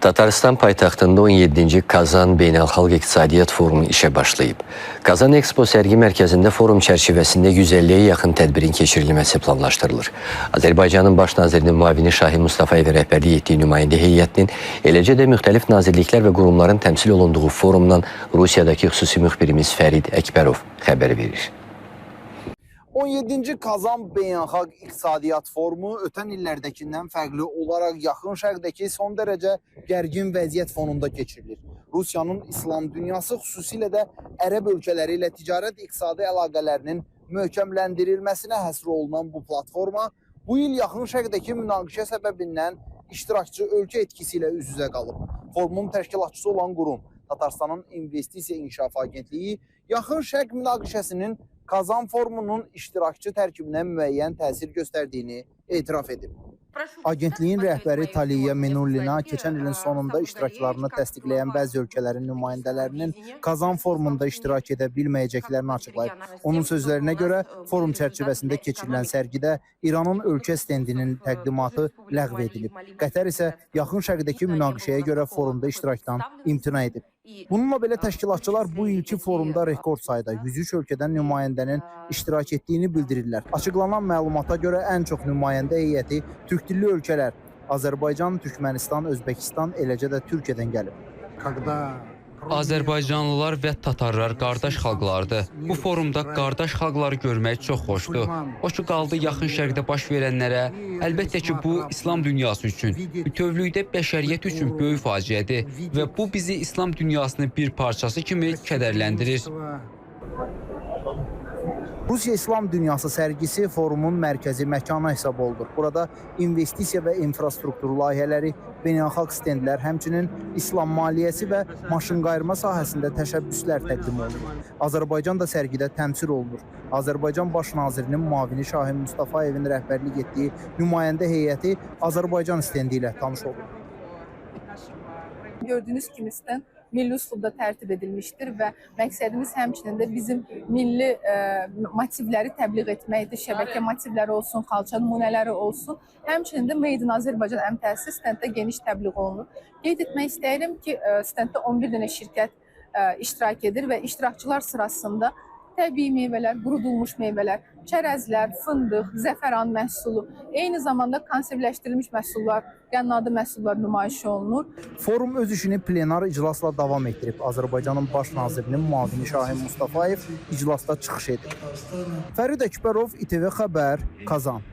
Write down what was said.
Tataristan paytaxtında 17-ci Kazan Beynəlxalq İqtisadiyyat Forumu işə başlayıb. Kazan Expo sərgi mərkəzində forum çərçivəsində 150-yə yaxın tədbirin keçirilməsi planlaşdırılır. Azərbaycanın Baş nazirinin müavini Şahin Mustafayev rəhbərlik etdiyi nümayəndə heyətinin, eləcə də müxtəlif nazirliklər və qurumların təmsil olunduğu forumdan Rusiyadakı xüsusi müxbirimiz Fərid Əkbərov xəbər verir. 17-ci Kazan Beynəlxalq İqtisadiyyat Forumu ötən illərdəkindən fərqli olaraq Yaxın Şərqdəki son dərəcə gərgin vəziyyət fonunda keçirilir. Rusiyanın İslam dünyası, xüsusilə də Ərəb ölkələri ilə ticarət-iqtisadi əlaqələrinin möhkəmləndirilməsinə həsr olunan bu platforma bu il Yaxın Şərqdəki münaqişə səbəbindən iştirakçı ölkə etkisi ilə üz-üzə qalıb. Forumun təşkilatçısı olan qurum Tataristanın İnvestisiya İnkişafı Agentliyi Yaxın Şərq münaqişəsinin Kazan Forumunun iştirakçı tərkibinə müəyyən təsir göstərdiyini etiraf edib. Agentliyin rəhbəri Taliya Menullina keçən ilin sonunda iştiraklarını təsdiqləyən bəzi ölkələrin nümayəndələrinin Kazan Forumunda iştirak edə bilməyəcəklərini açıqlayıb. Onun sözlərinə görə forum çərçivəsində keçirilən sərgidə İranın ölkə stendinin təqdimatı ləğv edilib. Qətər isə Yaxın Şərqdəki münaqişəyə görə forumda iştirakdan imtina edib. Bununla belə təşkilatçılar bu ilki forumda rekord sayda 103 ölkədən nümayəndənin iştirak etdiyini bildirirlər. Açıqlanan məlumata görə ən çox nümayəndə heyəti türk dilli ölkələr Azərbaycan, Türkmənistan, Özbəkistan, eləcə də Türkiyədən gəlib. Azərbaycanlılar və tatarlar qardaş xalqlardır. Bu forumda qardaş xalqları görmək çox xoşdur. O ki qaldı Yaxın Şərqdə baş verənlərə, əlbəttə ki bu İslam dünyası üçün, bütövlükdə bəşəriyyət üçün böyük faciədir və bu bizi İslam dünyasının bir parçası kimi kədərləndirir. Rusiya İslam Dünyası sərgisi forumun mərkəzi məkanı hesab olunur. Burada investisiya və infrastruktur layihələri, beynəlxalq stendlər, həmçinin İslam maliyyəsi və maşınqayırma sahəsində təşəbbüslər təqdim olunur. Azərbaycan da sərgidə təmsil olunur. Azərbaycan Baş nazirinin müavini Şahin Mustafayevin rəhbərlik etdiyi nümayəndə heyəti Azərbaycan stendi ilə tanış olur. Gördüyünüz kimi stend milli üslubda tərtib edilmişdir və məqsədimiz həmçinin də bizim milli motivləri təbliğ etməkdir. Şəbəkə motivləri olsun, xalça nümunələri olsun. Həmçinin də Made in Azərbaycan əmtəsi stenddə geniş təbliğ olunur. Qeyd etmək istəyirəm ki, stenddə 11 dənə şirkət iştirak edir və iştirakçılar sırasında təbii meyvələr, qurudulmuş meyvələr, çərəzlər, fındıq, zəfəran məhsulu, eyni zamanda konservləşdirilmiş məhsullar, qənnadı məhsullar nümayiş olunur. Forum öz işini plenar iclasla davam etdirib. Azərbaycanın Baş nazirinin müavini Şahin Mustafayev iclasda çıxış edib. Fərid Əkbərov, İTV Xəbər, Kazan.